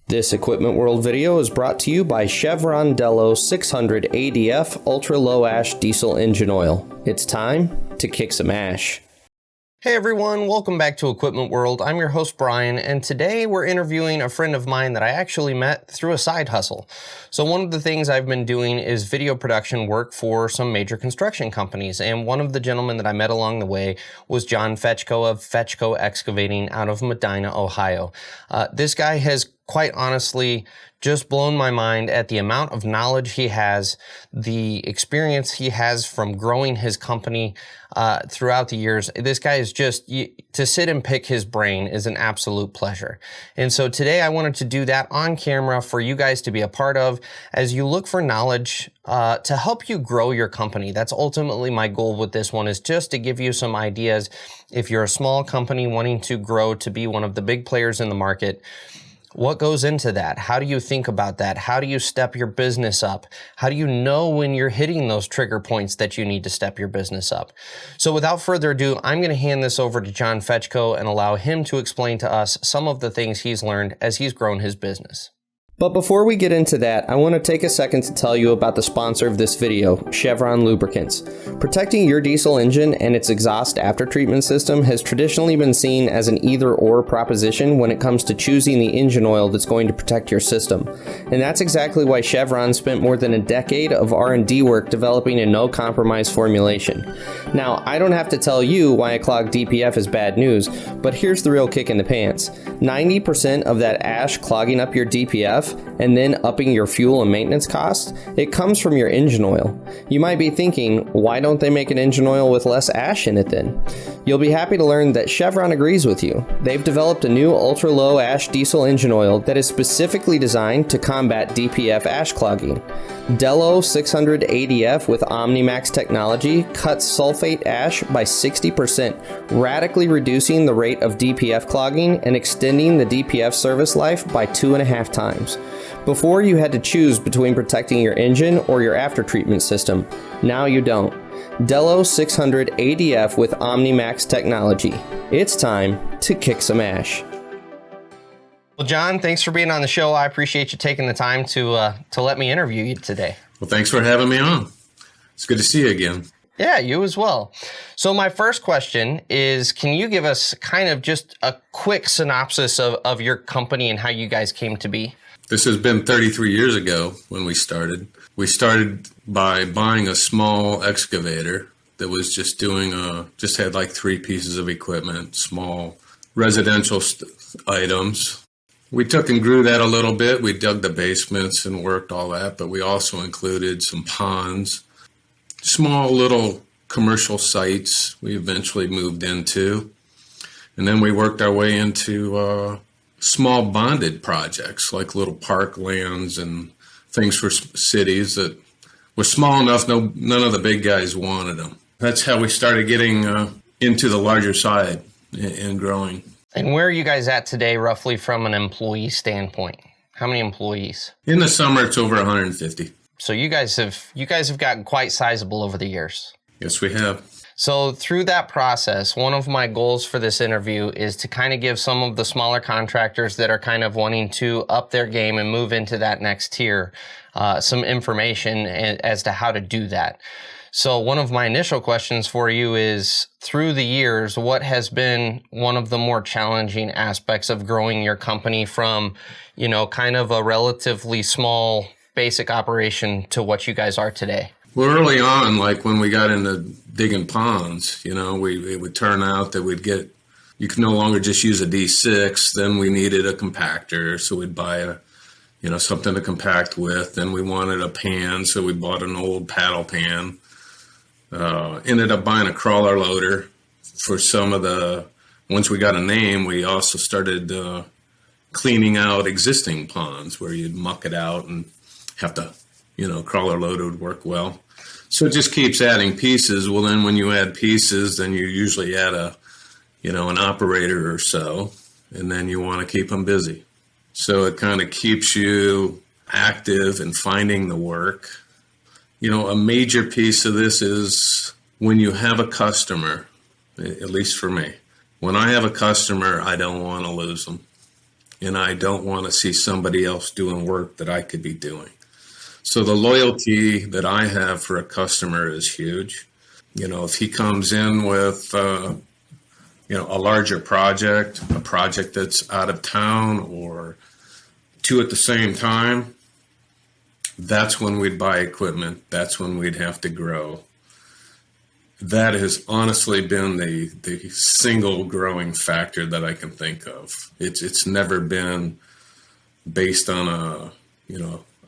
This Equipment World video is brought to you by Chevron Delo 600 ADF Ultra Low Ash Diesel Engine Oil. It's time to kick some ash. Hey everyone, welcome back to Equipment World. I'm your host Brian, and today we're interviewing a friend of mine that I actually met through a side hustle. So one of the things I've been doing is video production work for some major construction companies, and one of the gentlemen that I met along the way was John Fechko of Fechko Excavating out of Medina, Ohio. This guy has quite honestly just blown my mind at the amount of knowledge he has, the experience he has from growing his company throughout the years. This guy is just, to sit and pick his brain is an absolute pleasure. And so today I wanted to do that on camera for you guys to be a part of as you look for knowledge to help you grow your company. That's ultimately my goal with this one, is just to give you some ideas. If you're a small company wanting to grow to be one of the big players in the market, what goes into that? How do you think about that? How do you step your business up? How do you know when you're hitting those trigger points that you need to step your business up? So without further ado, I'm going to hand this over to John Fechko and allow him to explain to us some of the things he's learned as he's grown his business. But before we get into that, I want to take a second to tell you about the sponsor of this video, Chevron Lubricants. Protecting your diesel engine and its exhaust aftertreatment system has traditionally been seen as an either-or proposition when it comes to choosing the engine oil that's going to protect your system. And that's exactly why Chevron spent more than a decade of R&D work developing a no-compromise formulation. Now, I don't have to tell you why a clogged DPF is bad news, but here's the real kick in the pants. 90% of that ash clogging up your DPF and then upping your fuel and maintenance costs, it comes from your engine oil. You might be thinking, why don't they make an engine oil with less ash in it then? You'll be happy to learn that Chevron agrees with you. They've developed a new ultra-low ash diesel engine oil that is specifically designed to combat DPF ash clogging. Delo 600 ADF with OmniMax technology cuts sulfate ash by 60%, radically reducing the rate of DPF clogging and extending the DPF service life by 2.5 times. Before you had to choose between protecting your engine or your aftertreatment system. Now you don't. Delo 600 ADF with OmniMax technology. It's time to kick some ash. Well, John, thanks for being on the show. I appreciate you taking the time to let me interview you today. Well, thanks for having me on. It's good to see you again. Yeah, you as well. So my first question is, can you give us kind of just a quick synopsis of your company and how you guys came to be? This has been 33 years ago when we started. We started by buying a small excavator that was just just had like 3 pieces of equipment, small residential items. We took and grew that a little bit. We dug the basements and worked all that, but we also included some ponds, small little commercial sites we eventually moved into. And then we worked our way into small bonded projects like little parklands and things for cities that were small enough none of the big guys wanted them. That's how we started getting into the larger side and growing. And where are you guys at today, roughly from an employee standpoint? How many employees? In the summer, it's over 150. So you guys have gotten quite sizable over the years. Yes, we have. So through that process, one of my goals for this interview is to kind of give some of the smaller contractors that are kind of wanting to up their game and move into that next tier some information as to how to do that. So one of my initial questions for you is, through the years, what has been one of the more challenging aspects of growing your company from, kind of a relatively small basic operation to what you guys are today? Well, early on, like when we got into digging ponds, it would turn out that you could no longer just use a D6. Then we needed a compactor, so we'd buy something to compact with. Then we wanted a pan, so we bought an old paddle pan. Ended up buying a crawler loader for once we got a name, we also started cleaning out existing ponds where you'd muck it out and have to, crawler loader would work well. So it just keeps adding pieces. Well, then when you add pieces, then you usually add an operator or so, and then you want to keep them busy. So it kind of keeps you active in finding the work. A major piece of this is when you have a customer, at least for me, when I have a customer, I don't want to lose them. and I don't want to see somebody else doing work that I could be doing. So the loyalty that I have for a customer is huge. If he comes in with, a larger project, a project that's out of town or two at the same time, that's when we'd buy equipment. That's when we'd have to grow. That has honestly been the single growing factor that I can think of. It's never been based on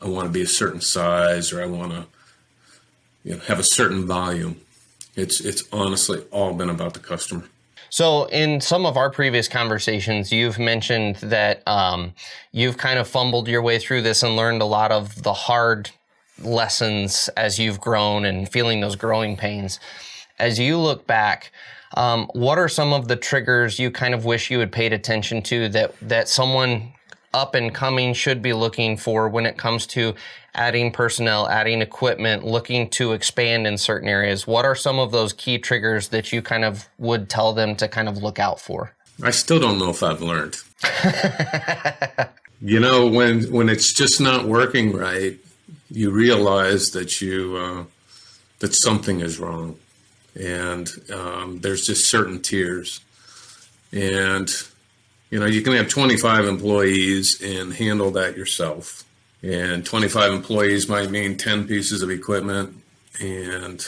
I want to be a certain size or I want to have a certain volume. It's honestly all been about the customer. So in some of our previous conversations, you've mentioned that you've kind of fumbled your way through this and learned a lot of the hard lessons as you've grown and feeling those growing pains. As you look back, what are some of the triggers you kind of wish you had paid attention to that someone up and coming should be looking for when it comes to adding personnel, adding equipment, looking to expand in certain areas? What are some of those key triggers that you kind of would tell them to kind of look out for? I still don't know if I've learned. When it's just not working right, you realize that that something is wrong. And there's just certain tiers. And, you can have 25 employees and handle that yourself. And 25 employees might mean 10 pieces of equipment. And,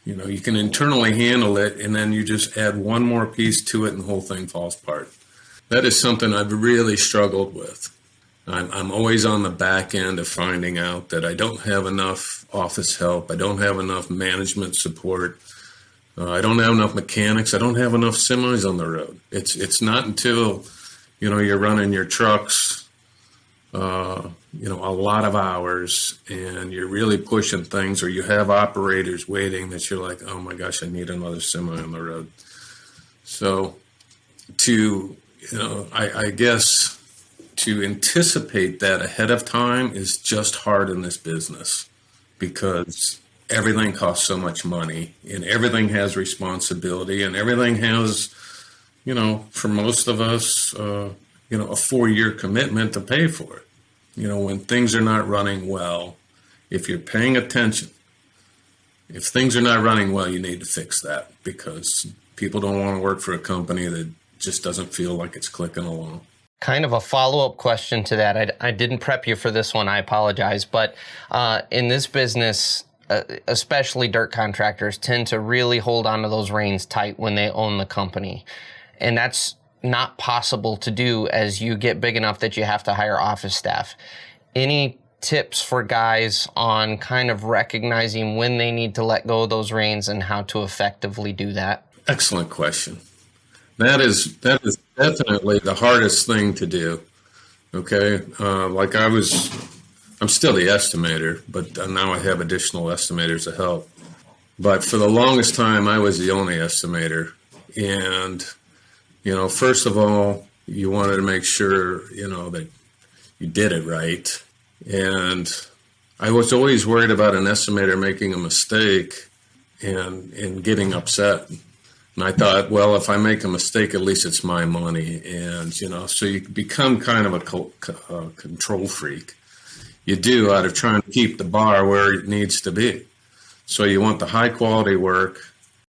you can internally handle it, and then you just add one more piece to it and the whole thing falls apart. That is something I've really struggled with. I'm always on the back end of finding out that I don't have enough office help. I don't have enough management support. I don't have enough mechanics. I don't have enough semis on the road. It's not until, you're running your trucks, a lot of hours and you're really pushing things, or you have operators waiting, that you're like, oh my gosh, I need another semi on the road. So I guess to anticipate that ahead of time is just hard in this business, because everything costs so much money and everything has responsibility and everything has, for most of us, a 4-year commitment to pay for it. When things are not running well, if you're paying attention, if things are not running well, you need to fix that, because people don't want to work for a company that just doesn't feel like it's clicking along. Kind of a follow-up question to that. I didn't prep you for this one. I apologize. But in this business, especially dirt contractors tend to really hold on to those reins tight when they own the company. And that's not possible to do as you get big enough that you have to hire office staff. Any tips for guys on kind of recognizing when they need to let go of those reins and how to effectively do that? Excellent question. That is definitely the hardest thing to do. Okay. I'm still the estimator, but now I have additional estimators to help. But for the longest time, I was the only estimator. And, first of all, you wanted to make sure, that you did it right. And I was always worried about an estimator making a mistake and getting upset. And I thought, well, if I make a mistake, at least it's my money. And, so you become kind of a control freak. You do, out of trying to keep the bar where it needs to be. So you want the high quality work.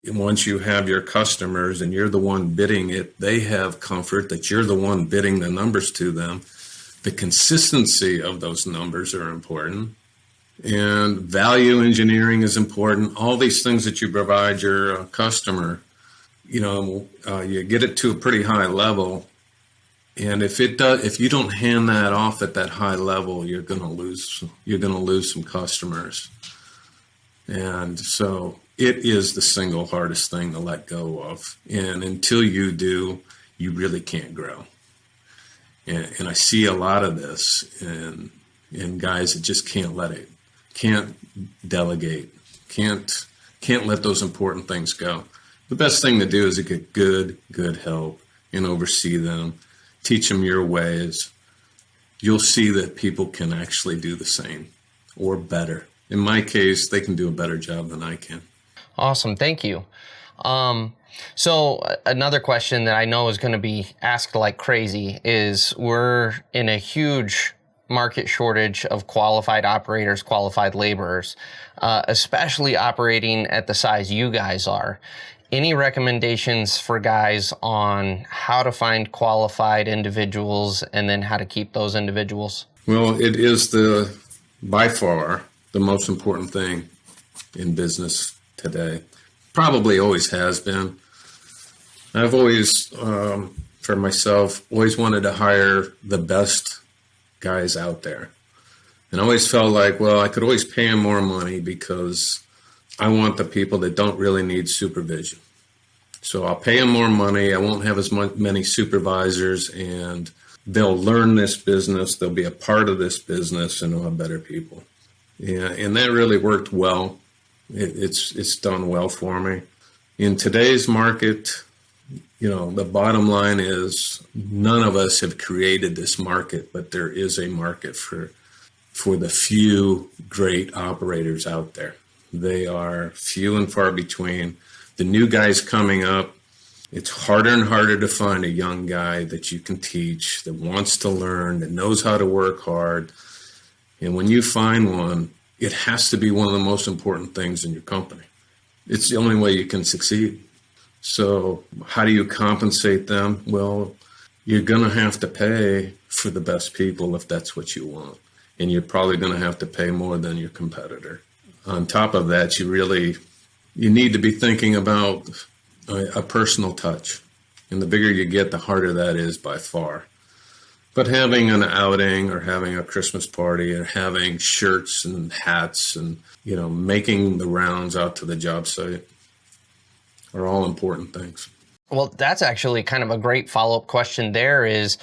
And once you have your customers and you're the one bidding it, they have comfort that you're the one bidding the numbers to them. The consistency of those numbers are important. And value engineering is important. All these things that you provide your customer, you get it to a pretty high level. And if you don't hand that off at that high level, you're going to lose some customers. And so it is the single hardest thing to let go of. And until you do, you really can't grow. And I see a lot of this in guys that just can't delegate, can't let those important things go. The best thing to do is to get good help and oversee them. Teach them your ways. You'll see that people can actually do the same or better. In my case, they can do a better job than I can. Awesome. Thank you. So another question that I know is going to be asked like crazy is we're in a huge market shortage of qualified operators, qualified laborers, especially operating at the size you guys are. Any recommendations for guys on how to find qualified individuals and then how to keep those individuals? Well, it is by far the most important thing in business today. Probably always has been. I've always, for myself, always wanted to hire the best guys out there. And I always felt like, well, I could always pay them more money because I want the people that don't really need supervision. So I'll pay them more money. I won't have as many supervisors, and they'll learn this business. They'll be a part of this business, and they'll have better people. Yeah, and that really worked well. It's done well for me. In today's market, the bottom line is none of us have created this market, but there is a market for the few great operators out there. They are few and far between. The new guys coming up, it's harder and harder to find a young guy that you can teach, that wants to learn, that knows how to work hard. And when you find one, it has to be one of the most important things in your company. It's the only way you can succeed. So how do you compensate them? Well, you're going to have to pay for the best people if that's what you want. And you're probably going to have to pay more than your competitor. On top of that, you need to be thinking about a personal touch. And the bigger you get, the harder that is by far. But having an outing or having a Christmas party or having shirts and hats and, making the rounds out to the job site are all important things. Well, that's actually kind of a great follow-up question there is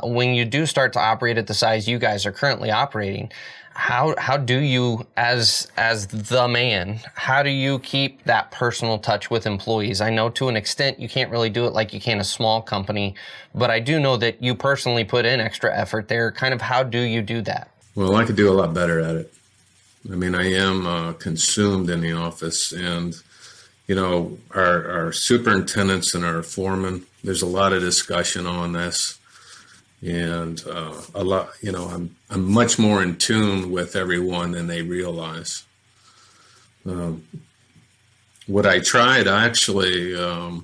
when you do start to operate at the size you guys are currently operating, how do you, as the man, how do you keep that personal touch with employees? I know to an extent you can't really do it like you can a small company, but I do know that you personally put in extra effort there. Kind of how do you do that? Well, I could do a lot better at it. I mean, I am consumed in the office, and our superintendents and our foremen, there's a lot of discussion on this. And a lot, I'm much more in tune with everyone than they realize. What I tried actually a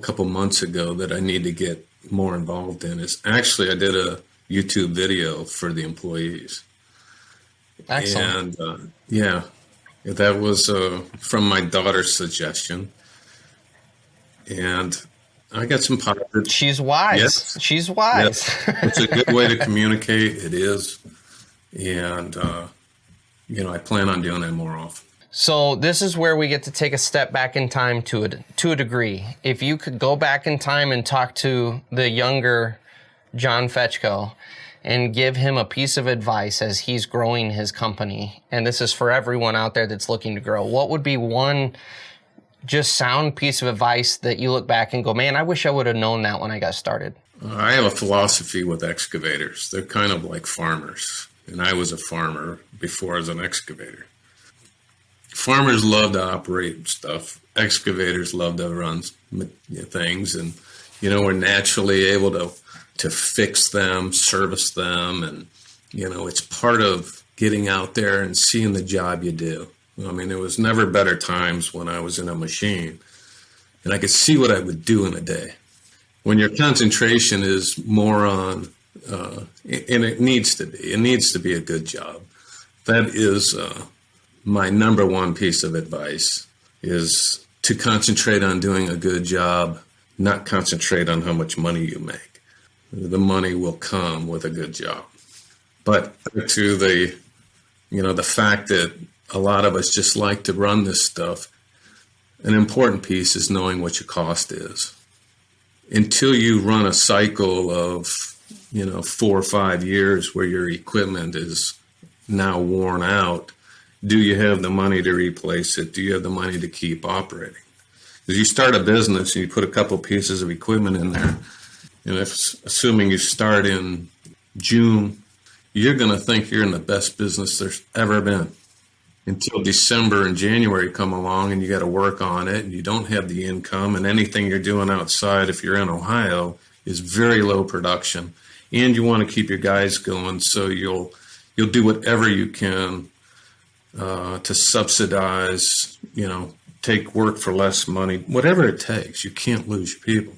couple months ago that I need to get more involved in is actually I did a YouTube video for the employees. Excellent. And that was from my daughter's suggestion. And I got some positive. She's wise. Yes. She's wise. Yes. It's a good way to communicate. It is. And, I plan on doing that more often. So this is where we get to take a step back in time to a degree. If you could go back in time and talk to the younger John Fechko and give him a piece of advice as he's growing his company, and this is for everyone out there that's looking to grow, what would be one just sound piece of advice that you look back and go, man, I wish I would have known that when I got started? I have a philosophy with excavators. They're kind of like farmers, and I was a farmer before I was an excavator. Farmers love to operate stuff. Excavators love to run things, and we're naturally able to fix them, service them, and it's part of getting out there and seeing the job you do. I mean, there was never better times when I was in a machine and I could see what I would do in a day. When your concentration is more on, and it needs to be a good job. That is my number one piece of advice, is to concentrate on doing a good job, not concentrate on how much money you make. The money will come with a good job. But to the fact that a lot of us just like to run this stuff, an important piece is knowing what your cost is. Until you run a cycle of, 4 or 5 years where your equipment is now worn out, do you have the money to replace it? Do you have the money to keep operating? Because you start a business and you put a couple pieces of equipment in there, and assuming you start in June, you're going to think you're in the best business there's ever been. until December and January come along and you got to work on it and you don't have the income, and anything you're doing outside, if you're in Ohio, is very low production. And you want to keep your guys going, so you'll do whatever you can to subsidize, take work for less money, whatever it takes. You can't lose your people.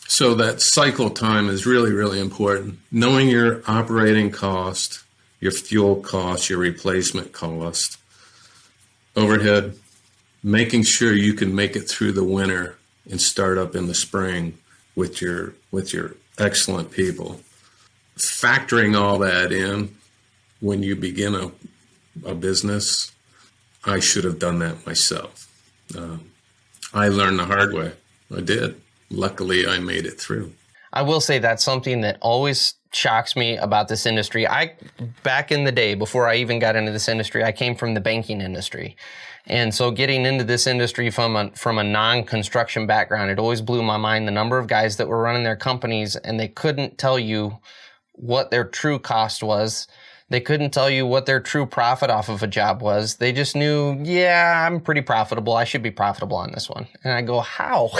So that cycle time is really, really important. Knowing your operating cost, your fuel cost, your replacement cost, overhead, making sure you can make it through the winter and start up in the spring with your excellent people. Factoring all that in when you begin a business, I should have done that myself. I learned the hard way. I did. Luckily, I made it through. I will say that's something that always shocks me about this industry. Back in the day, before I even got into this industry, I came from the banking industry. And so getting into this industry from a non-construction background, it always blew my mind the number of guys that were running their companies and they couldn't tell you what their true cost was. They couldn't tell you what their true profit off of a job was. They just knew, yeah, I'm pretty profitable. I should be profitable on this one. And I go, how?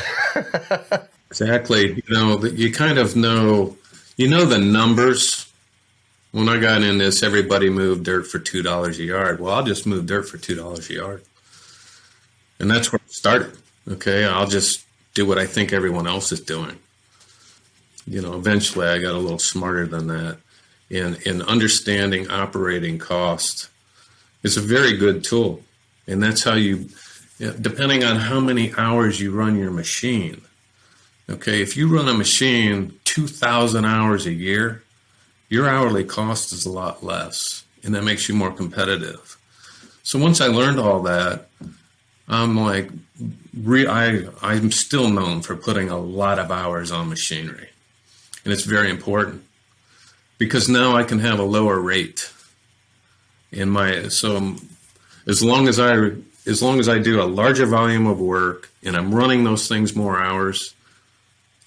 Exactly. You kind of know, the numbers. When I got in this, everybody moved dirt for $2 a yard. Well, I'll just move dirt for $2 a yard. And that's where it started. Okay. I'll just do what I think everyone else is doing. Eventually I got a little smarter than that. And understanding operating cost is a very good tool. And that's how depending on how many hours you run your machine. Okay, if you run a machine 2,000 hours a year, your hourly cost is a lot less, and that makes you more competitive. So once I learned all that, I'm like, I'm still known for putting a lot of hours on machinery. And it's very important because now I can have a lower rate so as long as I do a larger volume of work and I'm running those things more hours,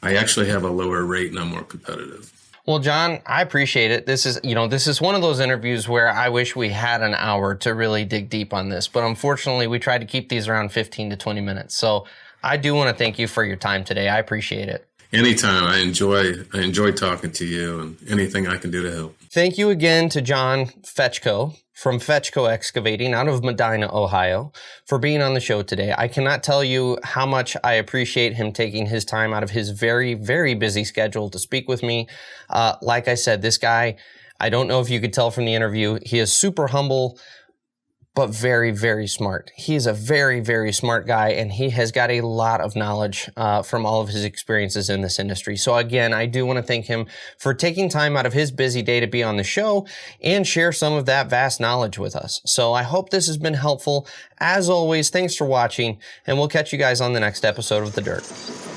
I actually have a lower rate and I'm more competitive. Well, John, I appreciate it. This is one of those interviews where I wish we had an hour to really dig deep on this, but unfortunately we tried to keep these around 15 to 20 minutes. So I do want to thank you for your time today. I appreciate it. Anytime. I enjoy talking to you and anything I can do to help. Thank you again to John Fechko from Fechko Excavating out of Medina, Ohio, for being on the show today. I cannot tell you how much I appreciate him taking his time out of his very, very busy schedule to speak with me. Like I said, this guy, I don't know if you could tell from the interview, he is super humble, but very, very smart. He is a very, very smart guy, and he has got a lot of knowledge from all of his experiences in this industry. So again, I do want to thank him for taking time out of his busy day to be on the show and share some of that vast knowledge with us. So I hope this has been helpful. As always, thanks for watching, and we'll catch you guys on the next episode of The Dirt.